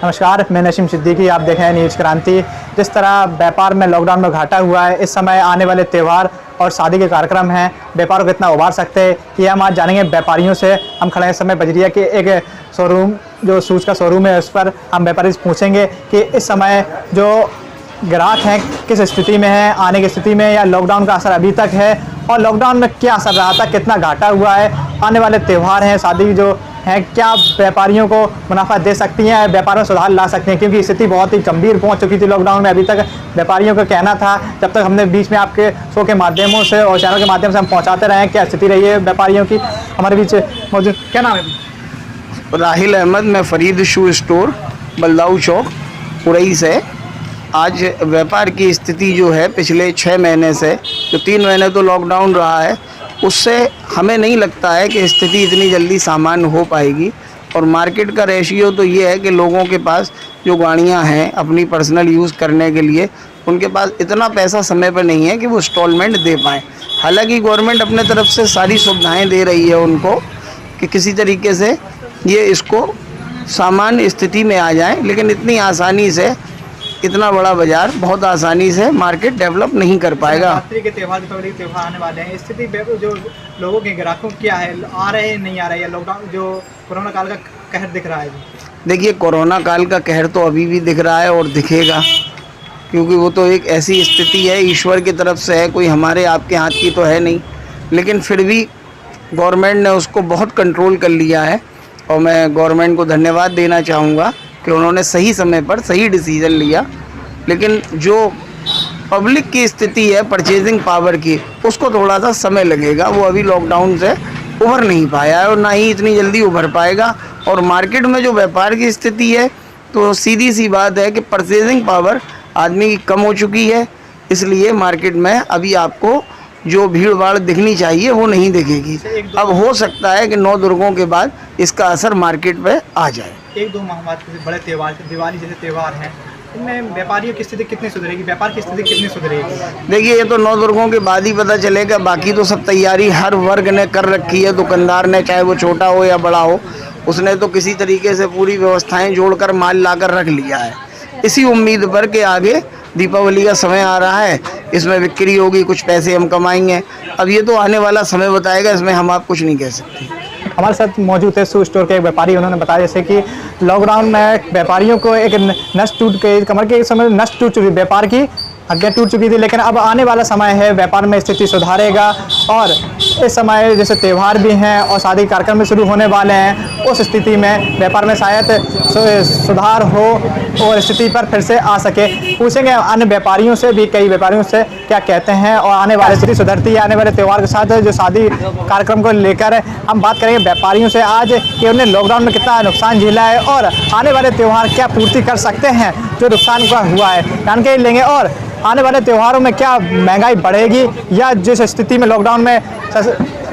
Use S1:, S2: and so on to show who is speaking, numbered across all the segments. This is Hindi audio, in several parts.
S1: नमस्कार, मैं नसीम सिद्दीकी, आप देख रहे हैं न्यूज़ क्रांति। जिस तरह व्यापार में लॉकडाउन में घाटा हुआ है, इस समय आने वाले त्यौहार और शादी के कार्यक्रम हैं, व्यापार को कितना उभार सकते हैं ये हम आज जानेंगे व्यापारियों से। हम खड़े हैं इस समय बजरिया के एक शोरूम, जो शूज़ का शोरूम है, उस पर हम व्यापारी से पूछेंगे कि इस समय जो ग्राहक हैं किस स्थिति में हैं, आने की स्थिति में, या लॉकडाउन का असर अभी तक है और लॉकडाउन में क्या असर रहा था, कितना घाटा हुआ है, आने वाले त्यौहार हैं, शादी जो हैं, क्या व्यापारियों को मुनाफा दे सकती हैं, व्यापार में सुधार ला सकते हैं, क्योंकि स्थिति बहुत ही गंभीर पहुंच चुकी थी लॉकडाउन में। अभी तक व्यापारियों का कहना था, जब तक हमने बीच में आपके शो के माध्यमों से और चैनल के माध्यम से हम पहुंचाते रहे हैं, क्या स्थिति रही है व्यापारियों की। हमारे बीच मौजूद, क्या नाम है?
S2: राहिल अहमद, मैं फरीद शू स्टोर बलदाऊ चौक उरई से। आज व्यापार की स्थिति जो है पिछले 6 महीने से, जो 3 महीने तो लॉकडाउन रहा है, उससे हमें नहीं लगता है कि स्थिति इतनी जल्दी सामान्य हो पाएगी। और मार्केट का रेशियो तो ये है कि लोगों के पास जो गाड़ियां हैं अपनी पर्सनल यूज़ करने के लिए, उनके पास इतना पैसा समय पर नहीं है कि वो इंस्टॉलमेंट दे पाएँ। हालांकि गवर्नमेंट अपने तरफ से सारी सुविधाएँ दे रही है उनको कि किसी तरीके से ये इसको सामान्य स्थिति में आ जाए, लेकिन इतनी आसानी से इतना बड़ा बाजार बहुत आसानी से मार्केट डेवलप नहीं कर पाएगा।
S1: नवरात्रि के त्यौहार, दीपावली के त्यौहार आने वाले हैं, स्थिति जो लोगों के ग्राहकों क्या है, आ रहे हैं नहीं आ रहे हैं, लॉकडाउन जो कोरोना काल का कहर दिख रहा है?
S2: देखिए, कोरोना काल का कहर तो अभी भी दिख रहा है और दिखेगा, क्योंकि वो तो एक ऐसी स्थिति है, ईश्वर की तरफ से है, कोई हमारे आपके हाथ की तो है नहीं। लेकिन फिर भी गवर्नमेंट ने उसको बहुत कंट्रोल कर लिया है और मैं गवर्नमेंट को धन्यवाद देना चाहूँगा कि उन्होंने सही समय पर सही डिसीज़न लिया। लेकिन जो पब्लिक की स्थिति है परचेजिंग पावर की, उसको थोड़ा सा समय लगेगा। वो अभी लॉकडाउन से उभर नहीं पाया है और ना ही इतनी जल्दी उभर पाएगा। और मार्केट में जो व्यापार की स्थिति है, तो सीधी सी बात है कि परचेजिंग पावर आदमी की कम हो चुकी है, इसलिए मार्केट में अभी आपको जो भीड़ भाड़ दिखनी चाहिए वो नहीं दिखेगी। अब हो सकता है कि 9 दुर्गों के बाद इसका असर मार्केट पे आ जाए।
S1: 1-2 माह बाद बड़े त्यौहार, दिवाली जैसे त्यौहार हैं, इनमें व्यापारियों की स्थिति कितनी सुधरेगी, व्यापार की स्थिति कितनी सुधरेगी?
S2: देखिए, ये तो 9 दुर्गों के बाद ही पता चलेगा। बाकी तो सब तैयारी हर वर्ग ने कर रखी है, दुकानदार ने, चाहे वो छोटा हो या बड़ा हो, उसने तो किसी तरीके से पूरी व्यवस्थाएं जोड़कर माल लाकर रख लिया है, इसी उम्मीद पर कि आगे दीपावली का समय आ रहा है, इसमें बिक्री होगी, कुछ पैसे हम कमाएंगे। अब ये तो आने वाला समय बताएगा, इसमें हम आप कुछ नहीं कह सकते।
S1: हमारे साथ मौजूद है शू स्टोर के एक व्यापारी, उन्होंने बताया जैसे कि लॉकडाउन में व्यापारियों को एक नस टूट के, कमर के समय नस टूट चुकी, व्यापार की हड्डियाँ टूट चुकी थी, लेकिन अब आने वाला समय है, व्यापार में स्थिति सुधारेगा। और इस समय जैसे त्यौहार भी हैं और शादी कार्यक्रम भी शुरू होने वाले हैं, उस स्थिति में व्यापार में शायद सुधार हो और स्थिति पर फिर से आ सके। पूछेंगे अन्य व्यापारियों से भी, कई व्यापारियों से क्या कहते हैं और आने वाली स्थिति सुधरती है आने वाले त्यौहार के साथ जो शादी कार्यक्रम को लेकर हम बात करेंगे व्यापारियों से आज कि उन्हें लॉकडाउन में कितना नुकसान झेला है और आने वाले त्यौहार क्या पूर्ति कर सकते हैं जो नुकसान का हुआ है, जानकारी लेंगे। और आने वाले त्योहारों में क्या महंगाई बढ़ेगी या जिस स्थिति में लॉकडाउन में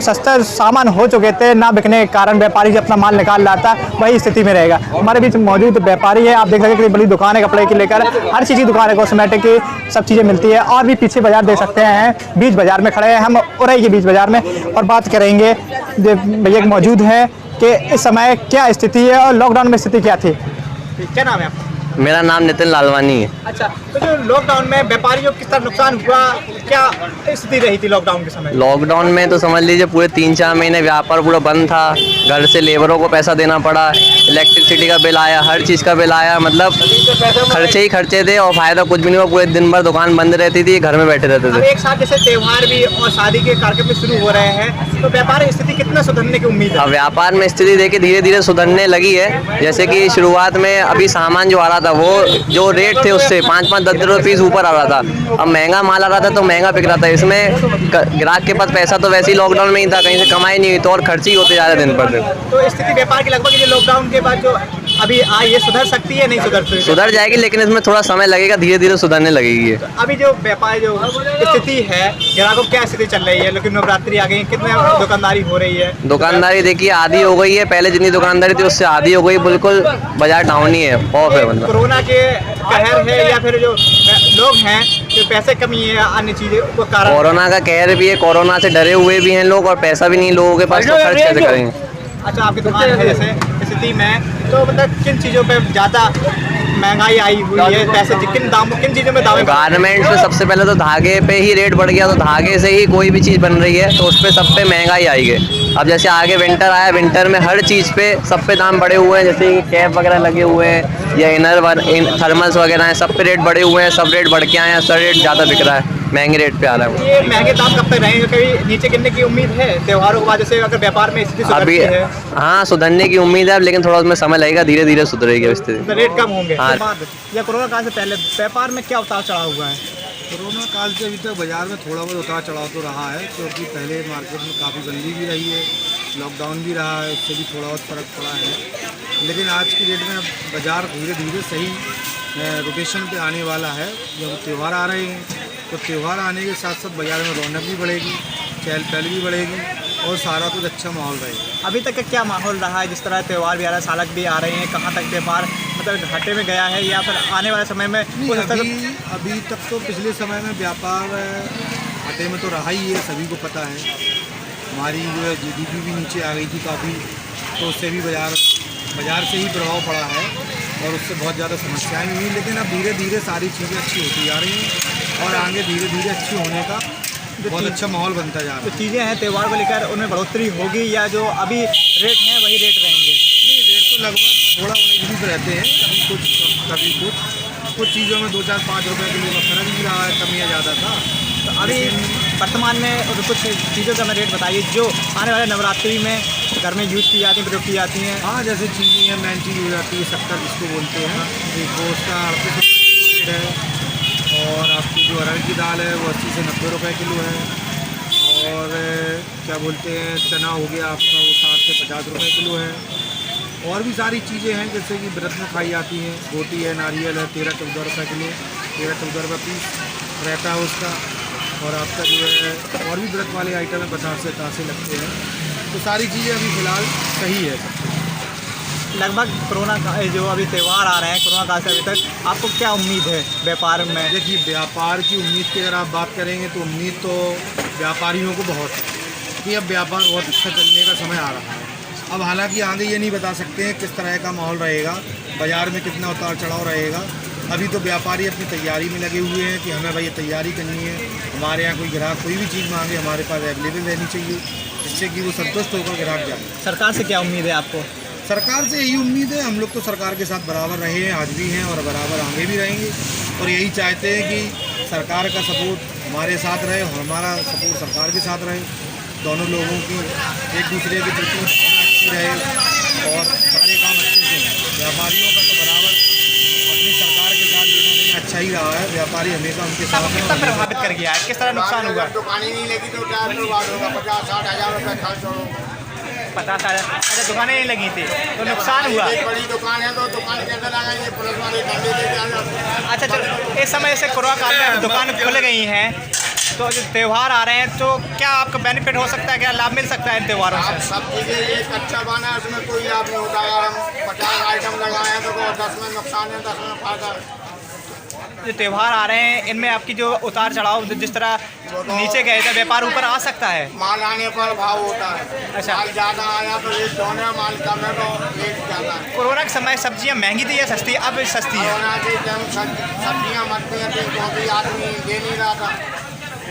S1: सस्ते सामान हो चुके थे, ना बिकने के कारण व्यापारी जो अपना माल निकाल रहा था, वही स्थिति में रहेगा। हमारे बीच मौजूद व्यापारी है, आप देख सकते हैं कि बड़ी दुकान है, कपड़े की लेकर हर चीज़ की दुकान है, कॉस्मेटिक की सब चीज़ें मिलती है। और भी पीछे बाजार देख सकते हैं, बीच बाजार में खड़े हैं हम, उरई के बीच बाजार में, और बात करेंगे भैया मौजूद है कि इस समय क्या स्थिति है और लॉकडाउन में स्थिति क्या थी। क्या नाम है आपका?
S3: मेरा नाम नितिन लालवानी है।
S1: अच्छा, तो जो लॉकडाउन में व्यापारियों को किस तरह नुकसान हुआ, क्या स्थिति रही थी लॉकडाउन के समय?
S3: लॉकडाउन में तो समझ लीजिए पूरे 3-4 महीने व्यापार पूरा बंद था, घर से लेबरों को पैसा देना पड़ा, इलेक्ट्रिसिटी का बिल आया, हर चीज़ का बिल आया, मतलब खर्चे ही खर्चे थे और फायदा कुछ भी नहीं हुआ। पूरे दिन भर दुकान बंद रहती थी, घर में बैठे रहते थे।
S1: एक साथ जैसे त्यौहार भी और शादी के कार्यक्रम भी शुरू हो रहे हैं, तो व्यापार स्थिति कितना सुधरने की उम्मीद है?
S3: अब व्यापार में स्थिति देखिए धीरे धीरे सुधरने लगी है। जैसे कि शुरुआत में अभी सामान जो आ रहा था, वो जो रेट थे उससे 5-5, 10 रुपये ऊपर आ रहा था। अब महंगा माल आ रहा था तो महंगा बिक रहा था। इसमें ग्राहक के पास पैसा तो वैसे ही लॉकडाउन में ही था, कहीं से कमाई नहीं हुई, तो और खर्च ही होते जा रहे दिन पर दिन।
S1: तो स्थिति व्यापार की लगभग ये लॉकडाउन के बाद जो अभी आई ये सुधर सकती है, नहीं सुधर?
S3: सुधर जाएगी, लेकिन इसमें थोड़ा समय लगेगा, धीरे धीरे सुधरने लगेगी।
S1: तो अभी जो व्यापार जो स्थिति है, ग्राहकों को क्या स्थिति चल रही है? लेकिन नवरात्रि आ गई, कितने दुकानदारी हो रही है?
S3: दुकानदारी देखिए आधी हो गई है, पहले जितनी दुकानदारी थी उससे आधी हो गई, बिल्कुल बाजार डाउन ही है, ऑफ है। मतलब
S1: कोरोना के कहर है या फिर जो लोग हैं जो पैसे कमी है, अन्य चीजें को कारण?
S3: कोरोना का कहर भी है, कोरोना से डरे हुए भी हैं लोग और पैसा भी नहीं लोगों के पास, तो खर्च कैसे करेंगे?
S1: अच्छा, आपकी दुकान है जैसे स्थिति में, तो मतलब किन चीज़ों पे ज़्यादा महंगाई आई हुई है, पैसे किन चीज़ों में दाम?
S3: गारमेंट्स में सबसे पहले तो धागे पे ही रेट बढ़ गया, तो धागे से ही कोई भी चीज़ बन रही है तो उस पर सब पे महंगाई आई है। अब जैसे आगे विंटर आया, विंटर में हर चीज़ पे सब पे दाम बढ़े हुए हैं, जैसे कि कैप वगैरह लगे हुए हैं या थर्मल्स वगैरह हैं, सब पे रेट बढ़े हुए हैं, सब रेट बढ़ के आए हैं, सब रेट ज़्यादा बिक रहा है, महंगे रेट पे आ रहा है।
S1: ये महंगे दाम कब तक रहेंगे, कभी नीचे गिरने की उम्मीद है त्योहारों के बाद, जैसे अगर व्यापार में स्थिति
S3: अभी
S1: सुधरती है?
S3: हाँ, सुधरने की उम्मीद है, लेकिन थोड़ा उसमें समय लगेगा, धीरे धीरे सुधरेगी स्थिति।
S1: तो रेट कम होंगे
S3: हाँ।
S1: बाद या कोरोना काल से पहले व्यापार में क्या उतार चढ़ाव हुआ है?
S4: कोरोना काल से अभी तक बाज़ार में थोड़ा बहुत उतार चढ़ाव तो रहा है, क्योंकि पहले मार्केट में काफ़ी बंदी भी रही है, लॉकडाउन भी रहा है, उससे भी थोड़ा बहुत फ़र्क पड़ा है। लेकिन आज की डेट में बाज़ार धीरे धीरे सही रोटेशन पे आने वाला है। जब त्यौहार आ रहे हैं तो त्यौहार आने के साथ साथ बाज़ार में रौनक भी बढ़ेगी, चहल पहल भी बढ़ेगी और सारा कुछ अच्छा माहौल रहेगा।
S1: अभी तक का क्या माहौल रहा है, जिस तरह त्यौहार भी आ रहा है, सालक भी आ रहे हैं, कहाँ तक व्यापार मतलब घाटे में गया है या फिर आने वाले समय में?
S4: अभी तक तो पिछले समय में व्यापार घाटे में तो रहा ही है, सभी को पता है। हमारी जो है GDP भी नीचे आ गई थी काफ़ी, तो उससे भी बाज़ार से ही प्रभाव पड़ा है और उससे बहुत ज़्यादा समस्याएं हुई। लेकिन अब धीरे धीरे सारी चीज़ें अच्छी होती जा रही हैं और आगे धीरे धीरे अच्छी होने का बहुत अच्छा माहौल बनता जा रहा है।
S1: जो चीज़ें हैं त्यौहार को लेकर उनमें बढ़ोतरी होगी या जो अभी रेट हैं वही रेट रहेंगे?
S4: नहीं, रेट तो लगभग थोड़ा उन्नीस रहते हैं, कभी कुछ चीज़ों में 2-4-5 रुपये किलो का फर्क भी रहा है, कम या ज़्यादा था।
S1: तो अभी वर्तमान में कुछ चीज़ों का मैं रेट बताइए जो आने वाले नवरात्रि में घर में यूज़ की जाती हैं, प्रयोग की जाती हैं।
S4: हाँ, जैसे चीज़ें हैं, मेन चीज़ हो जाती है शक्कर जिसको बोलते हैं, एक वो उसका 38 है, और आपकी जो अरहर की दाल है वो 80 से 90 रुपये किलो है, और क्या बोलते हैं चना हो गया आपका वो 60 से 50 रुपये किलो है, और भी सारी चीज़ें हैं जैसे कि व्रत में खाई जाती हैं, रोटी है, नारियल है, 13-14 रुपये किलो, 13-14 रुपये पीस रहता है उसका, और आपका जो है और भी व्रत वाले आइटम है 50 से 80 लगते हैं। तो सारी चीज़ें अभी फ़िलहाल सही है।
S1: लगभग कोरोना का जो अभी त्यौहार आ रहे हैं, कोरोना काल से अभी तक आपको क्या उम्मीद है व्यापार में?
S4: देखिए, व्यापार की उम्मीद की अगर आप बात करेंगे तो उम्मीद तो व्यापारियों को बहुत है कि अब व्यापार बहुत अच्छा चलने का समय आ रहा है। अब हालांकि आगे ये नहीं बता सकते हैं किस तरह का माहौल रहेगा, बाज़ार में कितना उतार चढ़ाव रहेगा। अभी तो व्यापारी अपनी तैयारी में लगे हुए हैं कि हमें भाई ये तैयारी करनी है, हमारे यहाँ कोई ग्राहक कोई भी चीज़ मांगे हमारे पास अवेलेबल रहनी चाहिए, जिससे कि वो संतुष्ट होकर ग्राहक जाए।
S1: सरकार से क्या उम्मीद है आपको?
S4: सरकार से यही उम्मीद है, हम लोग तो सरकार के साथ बराबर रहे हैं, आज भी हैं और बराबर आगे भी रहेंगे, और यही चाहते हैं कि सरकार का सपोर्ट हमारे साथ रहे और हमारा सपोर्ट सरकार के साथ रहे। दोनों लोगों की एक दूसरे के प्रति भावना अच्छी रहे और सारे काम अच्छे से हों। व्यापारियों का तो बराबर अपनी सरकार के साथ लेना देना अच्छा ही रहा है, व्यापारी हमेशा उनके साथ हैं।
S1: कितना प्रभावित कर गया है, किस तरह नुकसान होगा?
S5: दुकान ही नहीं लगी तो क्या बर्बाद होगा, 50-60 हज़ार रुपये खर्च होगा।
S1: 50,000? अच्छा, दुकानें नहीं लगी थी तो नुकसान हुआ?
S5: एक बड़ी दुकान है तो दुकान के अंदर आ गई, पुलिस वाले डंडे लेके आ जाते हैं।
S1: अच्छा, चलो इस समय से कोरोना काल में दुकान खुल गई हैं, तो जो त्यौहार आ रहे हैं तो क्या आपको बेनिफिट हो सकता है, क्या लाभ मिल सकता है इन त्यौहारों
S5: आप
S1: से?
S5: सब चीज़ें एक अच्छा बना है, उसमें कोई लाभ नहीं होता। अगर हम 50 आइटम लगाए हैं तो 10 में नुकसान है, 10 में फायदा है।
S1: जो त्यौहार आ रहे हैं इनमें आपकी जो उतार चढ़ाव जिस तरह नीचे गए थे, व्यापार ऊपर आ सकता है?
S5: माल आने पर भाव होता है।
S1: अच्छा।
S5: माल ज़्यादा आया तो रेट डाउन है, माल कम है तो रेट ज़्यादा है।
S1: कोरोना के समय सब्जियां महंगी थी या सस्ती? अब सस्ती है।
S5: कोरोना के टाइम सब्जियाँ मरती हैं क्योंकि आदमी दे नहीं रहा था,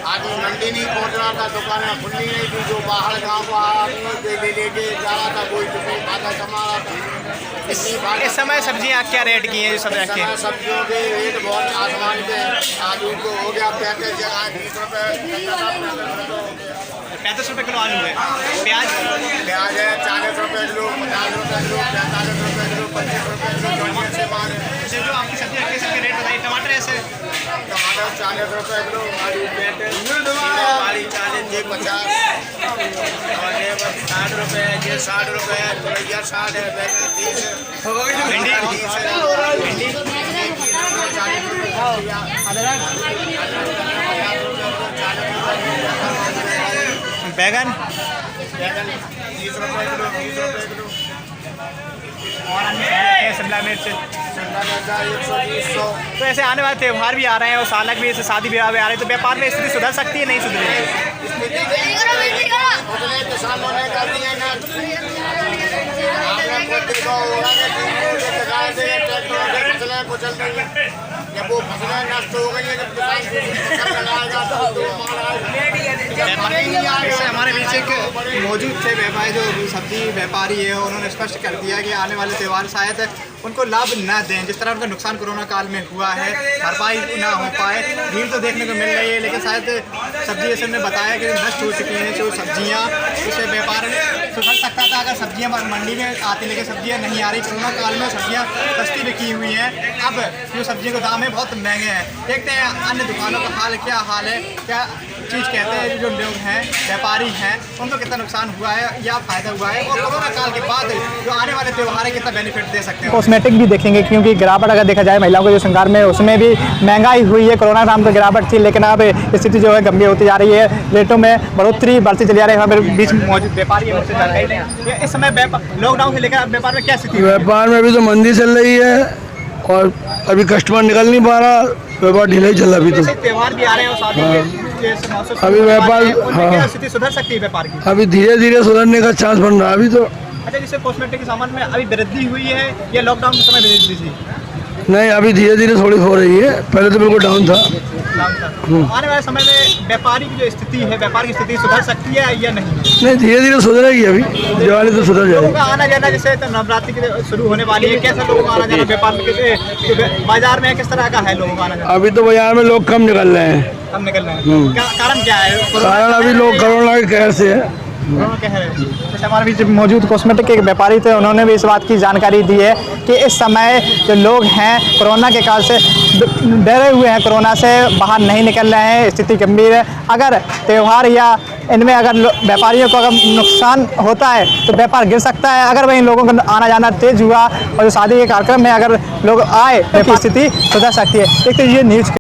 S5: आदमी मंडी नहीं पहुंच रहा था, दुकानें खुली नहीं थी, जो बाहर गांव को आदमी लेके जा रहा था, कोई फायदा कमा रहा था।
S1: इस समय सब्जियां क्या रेट की हैं जो सब रखे हैं?
S5: सब्जियों के रेट बहुत आसमान पे। आलू को हो गया 35 जगह 20 रुपये,
S1: 35 रुपये किलो आलू है। प्याज
S5: है 40 रुपये किलो, 50 रुपये किलो, 45 रुपये किलो, 25 रुपये किलो, बढ़िया से माल है।
S1: जो आपकी सब्जी रखी है सबके रेट बताइए। टमाटर ऐसे
S5: टमाटर 40 रुपये किलो, आलू 40, 50 और ये 60 रुपये, ये 60 रुपये, तुरैया 60 है, बैगन 30 है, भिंडी 30 है, भिंडी 40 रुपये,
S1: बैगन
S5: 30 रुपये किलो, 30 रुपये किलो,
S1: और अन्य सब्जियां हैं, शिमला मिर्च।
S5: शिमला मिर्च 100-120।
S1: तो ऐसे आने वाले त्यौहार भी आ रहे हैं और सालक भी, ऐसे शादी ब्याह भी आ रहे हैं, तो व्यापार में स्थिति सुधर सकती है नहीं सुधरेगी?
S5: उतने किसानों ने कर दिए ना, देखा होगा कि किसान से ट्रैक्टरों से फसलें कुचल रही हैं। जब वो फसलें नष्ट हो गई है, जब किसान फसल लगाएगा तो माल आएगा।
S1: इससे हमारे बीच एक मौजूद थे व्यापारी, जो सब्जी व्यापारी है, उन्होंने स्पष्ट कर दिया कि आने वाले त्यौहार शायद उनको लाभ न दें। जिस तरह उनका नुकसान कोरोना काल में हुआ है, भरपाई ना हो पाए, भीड़ तो देखने को मिल रही है, लेकिन शायद सब्जी जैसे ने बताया कि नष्ट हो चुकी हैं जो सब्जियाँ, उससे व्यापार सुधर सकता था अगर सब्जियाँ मंडी में आती, लेकिन सब्जियाँ नहीं आ रही। कोरोना काल में सब्जियाँ सस्ती बिकी हुई हैं, अब जो सब्जियों के दाम है बहुत महंगे हैं। देखते हैं अन्य दुकानों का हाल क्या हाल है, क्या चीज़ कहते हैं जो लोग हैं, व्यापारी हैं, उनको कितना नुकसान हुआ है या फ़ायदा हुआ है, और कोरोना काल के बाद जो आने वाले त्यौहार है कितना बेनिफिट दे सकते हैं। कॉस्मेटिक भी देखेंगे, क्योंकि गिरावट अगर देखा जाए महिलाओं के जो श्रृंगार में, उसमें भी महंगाई हुई है। कोरोना नाम तो गिरावट थी, लेकिन अब स्थिति जो है गंभीर होती जा रही है, रेटों में बढ़ोतरी बढ़ती चली जा रही है। हमारे बीच मौजूद व्यापारी है, उनसे जानकारी लेंगे। इस समय लॉकडाउन से लेकर व्यापार में क्या स्थिति है?
S6: व्यापार में अभी तो मंदी चल रही है और अभी कस्टमर निकल नहीं पा रहा, व्यापार ढीला ही चल रहा अभी तो।
S1: त्यौहार भी आ रहे हैं और शादी के
S6: अभी व्यापार
S1: क्या स्थिति सुधर सकती है व्यापार की?
S6: अभी धीरे धीरे सुधरने का चांस बन रहा है अभी तो।
S1: अच्छा, जैसे कॉस्मेटिक के सामान में अभी वृद्धि हुई है या लॉकडाउन के समय वृद्धि थी?
S6: नहीं, अभी धीरे धीरे थोड़ी हो रही है, पहले तो बिल्कुल डाउन था।
S1: आने वाले समय में व्यापारी की जो स्थिति है, व्यापार की स्थिति सुधर सकती है या नहीं?
S6: नहीं, धीरे धीरे सुधरेगी, अभी दिवाली तो सुधर
S1: लोगों
S6: जाएगी।
S1: का आना जाना जैसे तो नवरात्रि के शुरू होने वाली है, कैसा लोगों का आना जाना व्यापार में, कैसे बाजार में किस तरह का है लोगों का आना जाना?
S6: अभी तो बाजार में लोग कम निकल रहे हैं।
S1: हम निकल रहे हैं, कारण क्या है?
S6: कारण अभी लोग कोरोना के कहर से है।
S1: जैसे हमारे बीच मौजूद कॉस्मेटिक के व्यापारी थे, उन्होंने भी इस बात की जानकारी दी है कि इस समय जो लोग हैं कोरोना के काल से डरे हुए हैं, कोरोना से बाहर नहीं निकल रहे हैं, स्थिति गंभीर है। अगर त्यौहार या इनमें अगर व्यापारियों को अगर नुकसान होता है तो व्यापार गिर सकता है। अगर वहीं लोगों का आना जाना तेज हुआ और जो शादी के कार्यक्रम में अगर लोग आए तो स्थिति सुधर सकती है। देखते ये न्यूज़